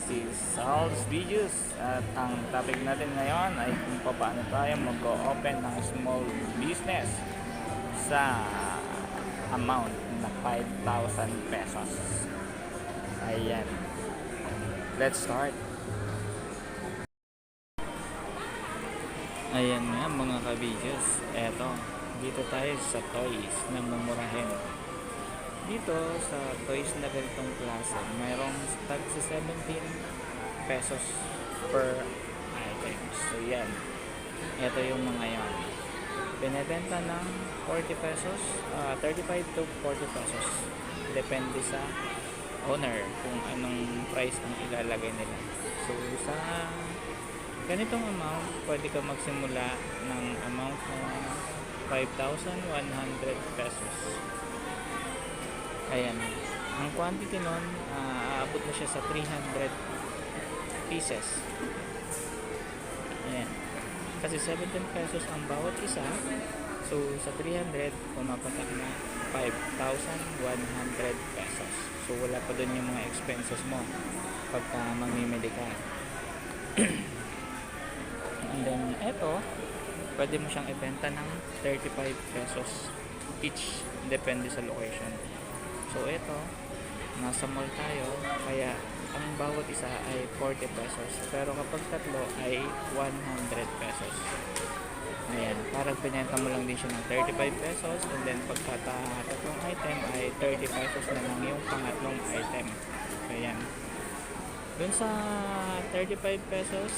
si Sal's Videos at ang topic natin ngayon ay kung paano tayo mag-open ng small business sa amount na 5,000 pesos. Ayan. Let's start. Ayan nga mga ka-videos. Eto, dito tayo sa toys na mumurahin. Dito sa toys na ganitong klase, mayroong tag sa 17 pesos per item. So yan, ito yung mga yan. Binebenta ng 40 pesos, 35 to 40 pesos. Depende sa owner kung anong price ang ilalagay nila. So sa ganitong amount, pwede ka magsimula ng amount na 5,100 pesos. Ayan. Ang quantity nun, aabot na siya sa 300 pieces. Ayan. Kasi 17 pesos ang bawat isa. So, sa 300, pumapatak na 5,100 pesos. So, wala pa dun yung mga expenses mo pagka mamimili ka. And then, eto, pwede mo siyang ibenta ng 35 pesos each. Depende sa location. So ito, nasa mall tayo, kaya ang bawat isa ay 40 pesos. Pero kapag tatlo ay 100 pesos. Ayan, parang pinenta mo lang din siya ng 35 pesos and then pagkatatlong item ay 30 pesos na lang yung pangatlong item. Ayan. Dun sa 35 pesos,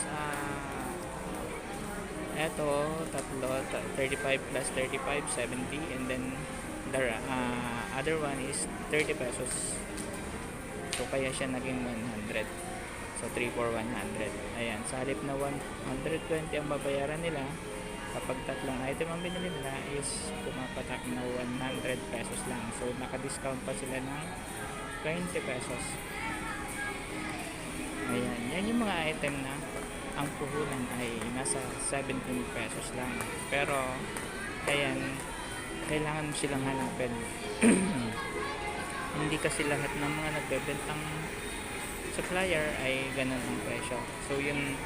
eto, tatlo, 35 plus 35, 70 and then the other one is 30 pesos. So kaya siya naging 100. So 3 for 100. Ayan, sa halip na 120 ang babayaran nila, kapag tatlong item ang binili nila is pumapatak na 100 pesos lang. So naka-discount pa sila ng 20 pesos. Ayan, yan yung mga item na ang puhunan ay nasa 17 pesos lang. Pero ayan, kailangan mo silang hanapin. Hindi kasi lahat ng mga nagbebentang supplier ay ganun ang presyo. So yun,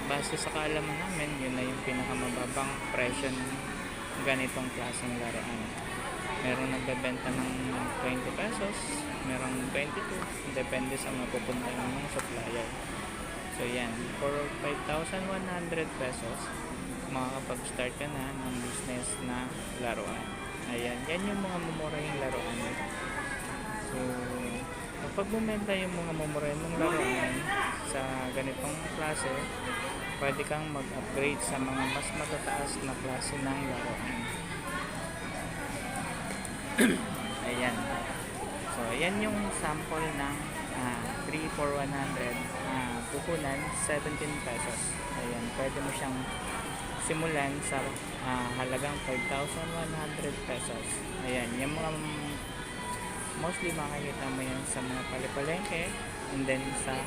base sa kaalaman namin, yun na yung pinakamababang presyo ng ganitong klaseng laruan. Merong nagbebenta ng 20 pesos, merong 22, depende sa mapupunta ng supplier. So yan, for 5,100 pesos makakapag-start ka na ng business na laruan. Ayan, yan yung mga mumurahing laruan. So, kapag bumenta yung mga mumurahing laruan sa ganitong klase, pwede kang mag-upgrade sa mga mas matataas na klase ng laruan. Ayan. So, ayan yung sample ng 3 for 100 puhunan 17 pesos. Ayan, pwede mo siyang simulan sa halagang 5,100 pesos. Ayan, yung mga mostly makikita mo yan sa mga palipalengke and then sa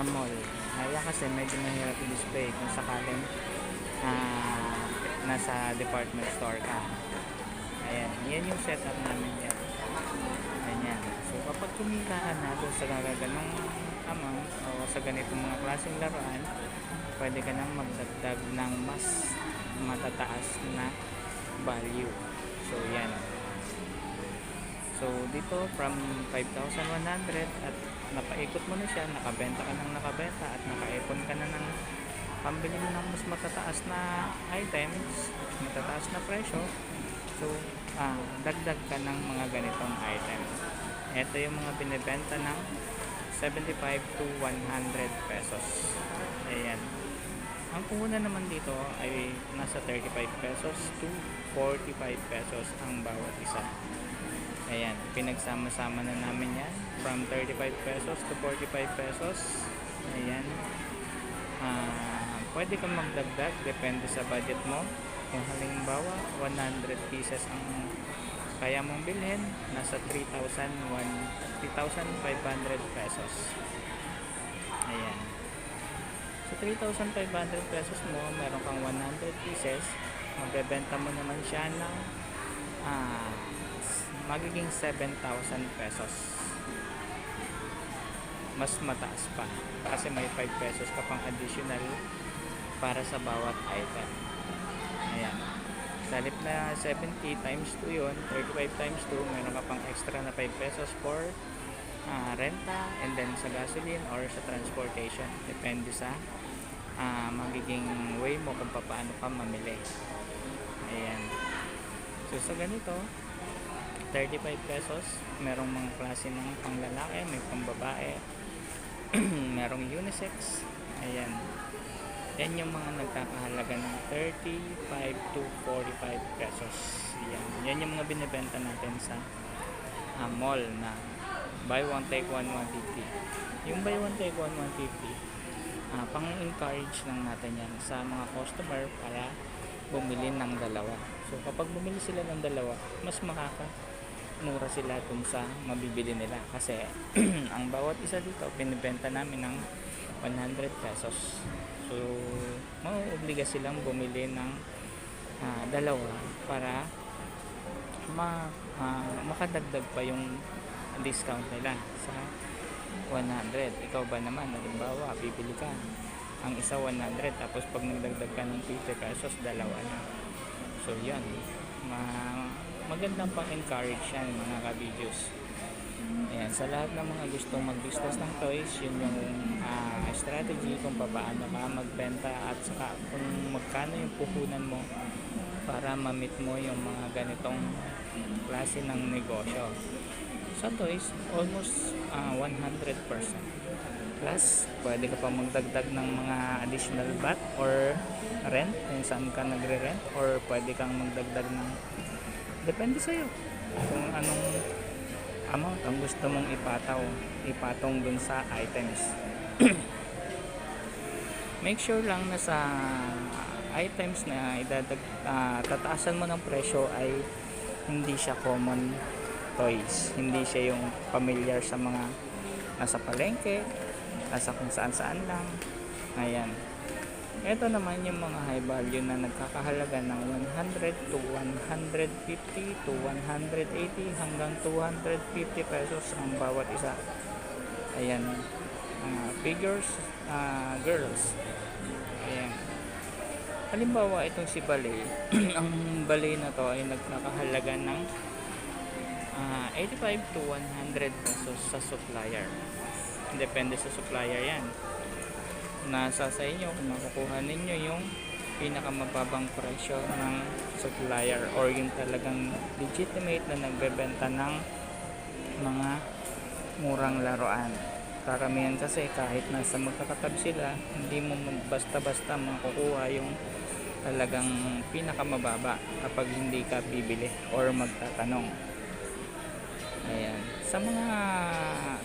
mall. Kaya kasi medyo mahirap i-display kung sakaling nasa department store ka. Ayan, yan yung setup namin yan. Ayan. So kapag kumitaan natin sa ganong amount o sa ganitong mga klaseng laruan, pwede ka nang magdagdag ng mas matataas na value. So yan. So dito from 5,100 at napaikot mo na siya, nakabenta ka ng nakabenta at nakaipon ka na ng pambili mo ng mas matataas na items, matataas na presyo. So dagdag ka ng mga ganitong items. Ito yung mga binibenta ng 75 to 100 pesos. Ayan. Ang puhunan naman dito ay nasa 35 pesos to 45 pesos ang bawat isa. Ayan, pinagsama-sama na namin yan from 35 pesos to 45 pesos. Ayan. Pwede kang magdagdag, depende sa budget mo. Kung halimbawa 100 pieces ang kaya mong bilhin, nasa 3,500 pesos. Ayan. Sa 3,500 pesos mo, meron kang 100 pieces, magbebenta mo naman siya ng magiging 7,000 pesos. mas mataas pa kasi may 5 pesos ka pang additional para sa bawat item. Ayan. Sa halip na 70 times 2 yun, 35 times 2, meron ka pang extra na 5 pesos for renta, and then sa gasoline or sa transportation. Depende sa magiging way mo kung paano ka mamili. Ayan. So sa ganito, 35 pesos, merong mga klase ng panglalaki, may pangbabae, merong unisex. Ayan. Yan yung mga nagkakahalaga ng 35 to 45 pesos. Yan yung mga binibenta natin sa mall na buy one take one 150. Yung buy one take one 150, pang-encourage lang natin yan sa mga customer para bumili ng dalawa. So kapag bumili sila ng dalawa, mas mura sila dun sa mabibili nila kasi ang bawat isa dito pinibenta namin ng 100 pesos. So mauobliga silang bumili ng dalawa para makadagdag pa yung discount nila sa 100. Ikaw ba naman, halimbawa bibili ka ang isa 100, tapos pag nagdagdag ka ng 50 pesos, dalawa na. So yan, magandang pang encourage yan mga ka-videos. Ayan, sa lahat ng mga gustong mag-business ng toys, yun yung strategy kung paano ka magbenta at saka kung magkano yung puhunan mo para ma-meet mo yung mga ganitong klase ng negosyo. Sa toys, almost 100%. Plus, pwede ka pa magdagdag ng mga additional bat or rent kung saan ka nagre-rent, or pwede kang magdagdag ng, depende sa'yo kung anong amount ang gusto mong ipatong dun sa items. Make sure lang na sa items na tataasan mo ng presyo ay hindi siya common toys, hindi siya yung familiar sa mga nasa palengke, nasa kung saan lang. Ayan, ito naman yung mga high value na nagkakahalaga ng 100 to 150 to 180 hanggang 250 pesos ang bawat isa. Ayan, figures, girls. Ayan, halimbawa itong si ballet ang ballet na to ay nagkakahalaga ng 85 to 100 pesos sa supplier. Depende sa supplier yan. Nasa sa inyo kung makukuha ninyo yung pinakamababang presyo ng supplier or yung talagang legitimate na nagbebenta ng mga murang laruan. Karamihan kasi kahit nasa magkakatabi sila, hindi mo basta-basta makukuha yung talagang pinakamababa kapag hindi ka bibili or magtatanong. Ayan, sa mga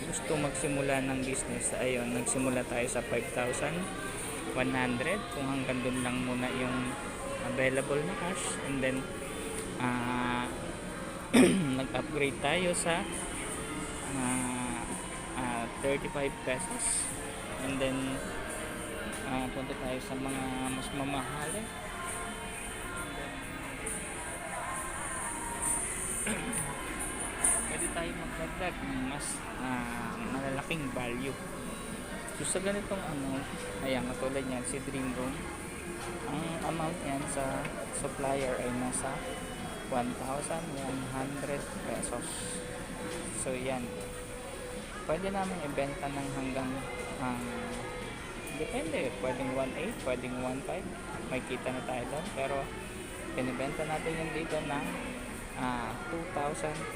gusto magsimula ng business, ayun, nagsimula tayo sa 5,100 kung hanggang dun lang muna yung available na cash, and then nag-upgrade tayo sa 35 pesos, and then punta tayo sa mga mas mamahal. Pwede tayo magdagdag ng mas malalaking value. So sa ganitong ayan, katulad yan si Dream Room, ang amount yan sa supplier ay nasa 1,100 pesos. So yan, pwede namin ibenta ng hanggang depende, pwedeng 1.8, pwedeng 1.5, may kita na tayo doon, pero pinibenta natin yung dito ng 2,500.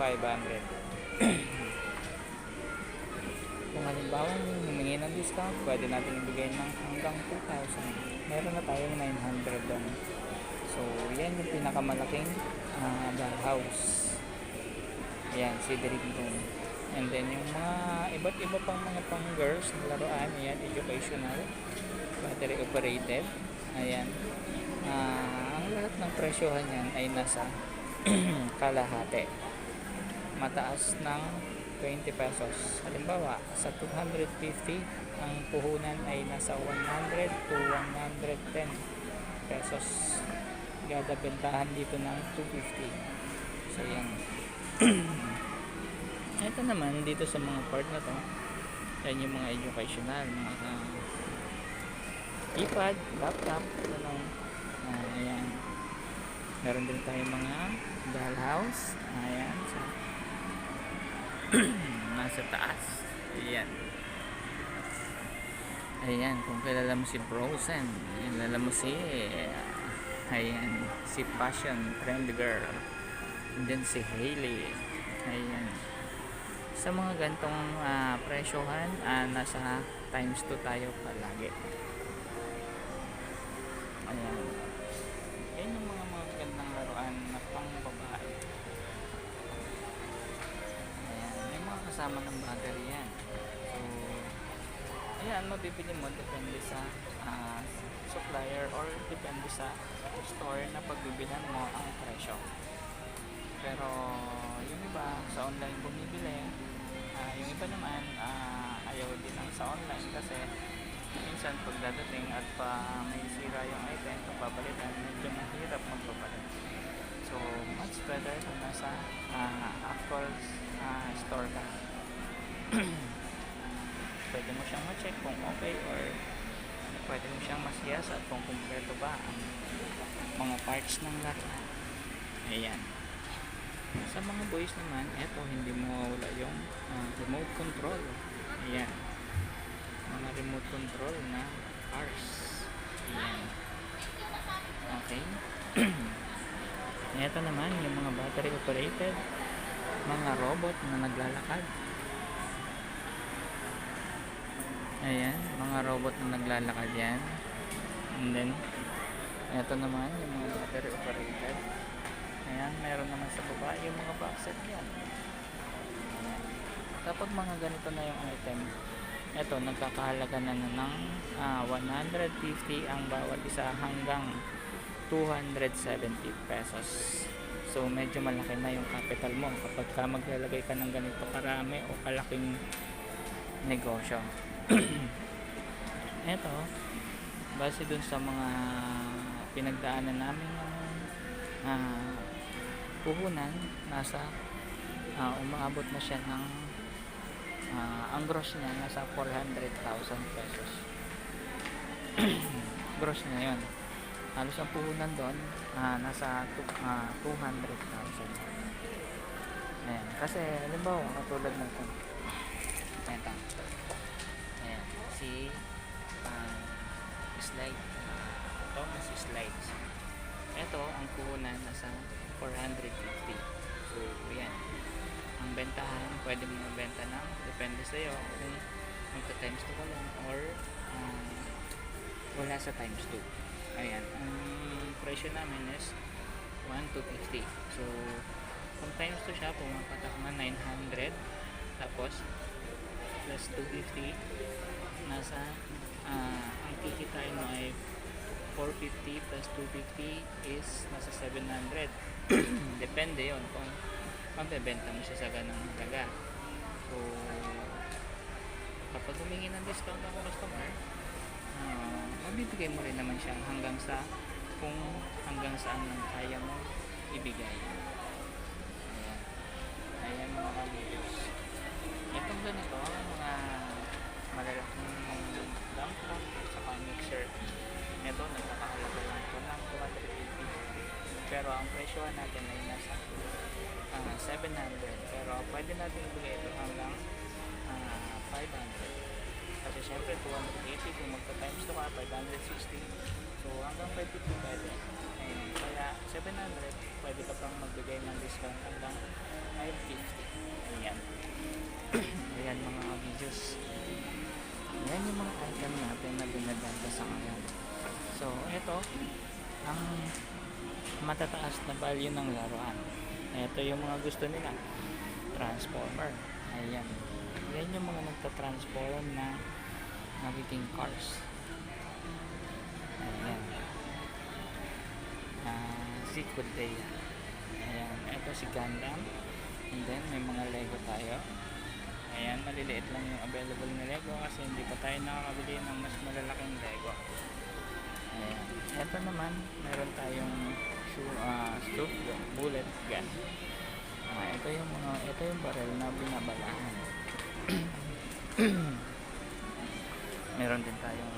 Kung halimbawa humingi ng discount, pwede natin ibigay ng hanggang 2,000. Meron na tayong 900 doon. So yan yung pinakamalaking house. Yan, si Dream Room. And then yung mga iba't iba pang mga pang girls na laruan, ayan, educational, battery operated. Ayan, ang lahat ng presyohan yan ay nasa kalahati, mataas ng 20 pesos. Halimbawa sa 250, ang puhunan ay nasa 100 to 110 pesos. Gada bentahan dito ng 250. So yan. Ito naman dito sa mga part na to, Yan yung mga educational, mga iPad, laptop, ano. Ayan. Meron din tayong mga dollhouse. Ayan. So, nasa taas. Ayan. Ayan. Kung kilala mo si Frozen, kilala mo si ayan, si Fashion Trend Girl. And then si Hailey. Ayan. Sa mga gantong presyohan, nasa times 2 tayo palagi. Ayan. Yan yung mga gandang laruan na pang babae. Ayan. May mga kasama ng battery yan. So, ayan, mabibili mo depende sa supplier or depende sa store na pagbibilan mo ang presyo. Pero yung iba sa online bumibili, yung iba naman ayaw din ang sa online kasi minsan pagdadating at may sira yung item, pagpapalitan, medyo mahirap magpapalit. So much better kung nasa actual store ka. Pwede mo siyang ma-check kung okay or pwede mo siyang masiyasat kung kumpleto ba ang mga parts ng laruan. Ayan. Sa mga boys naman, eto hindi mawawala yung remote control. Ayan. Mga remote control na cars. Ayan. Okay. Eto naman yung mga battery operated mga robot na naglalakad. Ayan, mga robot na naglalakad yan. And then eto naman yung mga battery operated. Ayan, meron naman sa baba yung mga boxset yan. Kapag mga ganito na yung item, eto nagkakahalaga na ng 150 ang bawat isa hanggang 270 pesos. So medyo malaki na yung capital mo kapag ka maglalagay ka ng ganito karami o kalaking negosyo. Eto, base dun sa mga pinagdaanan namin puhunan, nasa umaabot na siya ng ang gross niya nasa 400,000 pesos. Gross na yun. Halos ang puhunan doon nasa 200,000. Ayan. Kasi halimbawa katulad ng ito, ayan, si slide, Thomas slides. Ito ang puhunan nasa 450. So yan ang bentahan. Pwede mo magbenta ng depende sa iyo kung magta times 2 ka lang or wala sa times 2. Ayan, ang presyo namin is 1 to 50. So kung times 2 siya, pumapatak na 900 tapos plus 250, nasa ang kikitain mo ay 450 plus 250 is nasa 700. Depende yon kung mabebenta mo siya sa ganang halaga. So kapag humingi ng discount ang customer, mabibigay mo rin naman siya hanggang sa kung hanggang saan lang kaya mo ibigay. Ayan. Ayan mga ka-videos. Itong ganito, mga malalaking dump truck at saka mixer. Ito, nagkakahalaga lang ito ng 250. Pero ang presyo natin ay nasa 700. Pero pwede natin ibigay ito hanggang 500. Kasi syempre 280 kung magka-times 2 ka, 560. So hanggang 550 pwede. Ayun. Kaya 700, pwede ka pang magbigay ng discount hanggang 550. Ayan. Ayan mga videos. Ayan yung mga item natin na binabenta sa ngayon. So ito ang matataas na value ng laruan. Ito yung mga gusto nila. Transformer. Ayan. Yan yung mga nagtatransform na magiging cars. Ayan. Si Kudeya. Ayan. Ito si Gundam. And then may mga Lego tayo. Ayan. Maliliit lang yung available na Lego kasi hindi pa tayo nakakabili ng mas malalaking Lego. Ayan. Ito naman meron tayong bullet gun. Ito yung barrel na binabalahan. Meron din tayong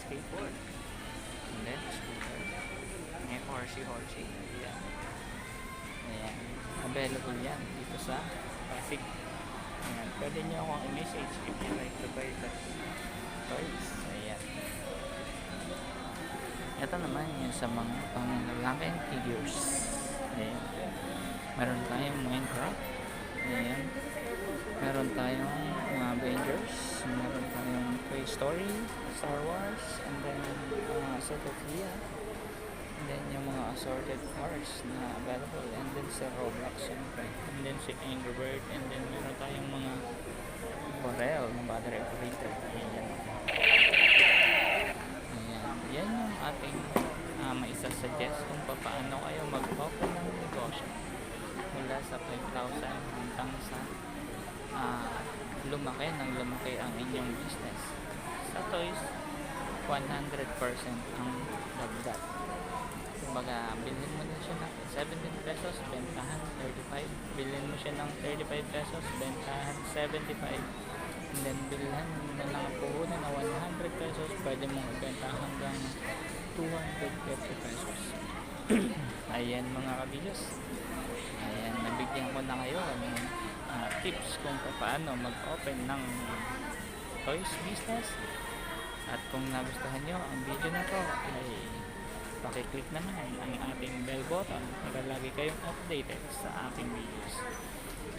skateboard. And then, scooter. May horsey. Ayan. Ayan. Available yan dito sa Pasig. Ayan. Pwede nyo akong i-message if you like to buy the toys. Ayan. Ito naman yung sa mga pang-lalaking figures. Ayan. Meron tayong Minecraft. Ayan. Meron tayong mga Avengers. Meron tayong Toy Story, Star Wars, and then Sophia. And then yung mga assorted cars na available. And then si Roblox, syempre. And then si Angry Bird. And then meron tayong mga Corel na battery operator. Ayan. Ayan. Yan yung ating maisasuggest kung paano kayo mag-open ng negosyo mula sa 5,000 hanggang sa lumaki ang inyong business. Sa toys, 100% ang dagdag. Kumbaga, bilhin mo na siya ng 17 pesos, bentahan 35. Bilhin mo siya ng 35 pesos, bentahan 75. And then, bilhan mo na ng puhunan na 100 pesos, pwede mong ibenta hanggang 250 pesos. Ayan mga kabilos. Ayan, nabigyan ko na kayo ng tips kung paano mag-open ng toys business. At kung nagustuhan nyo ang video na to, ay pakiclick naman ang ating bell button para lagi kayong updated sa ating videos.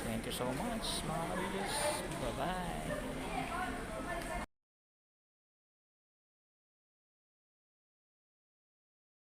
Thank you so much mga kabilos. Bye bye.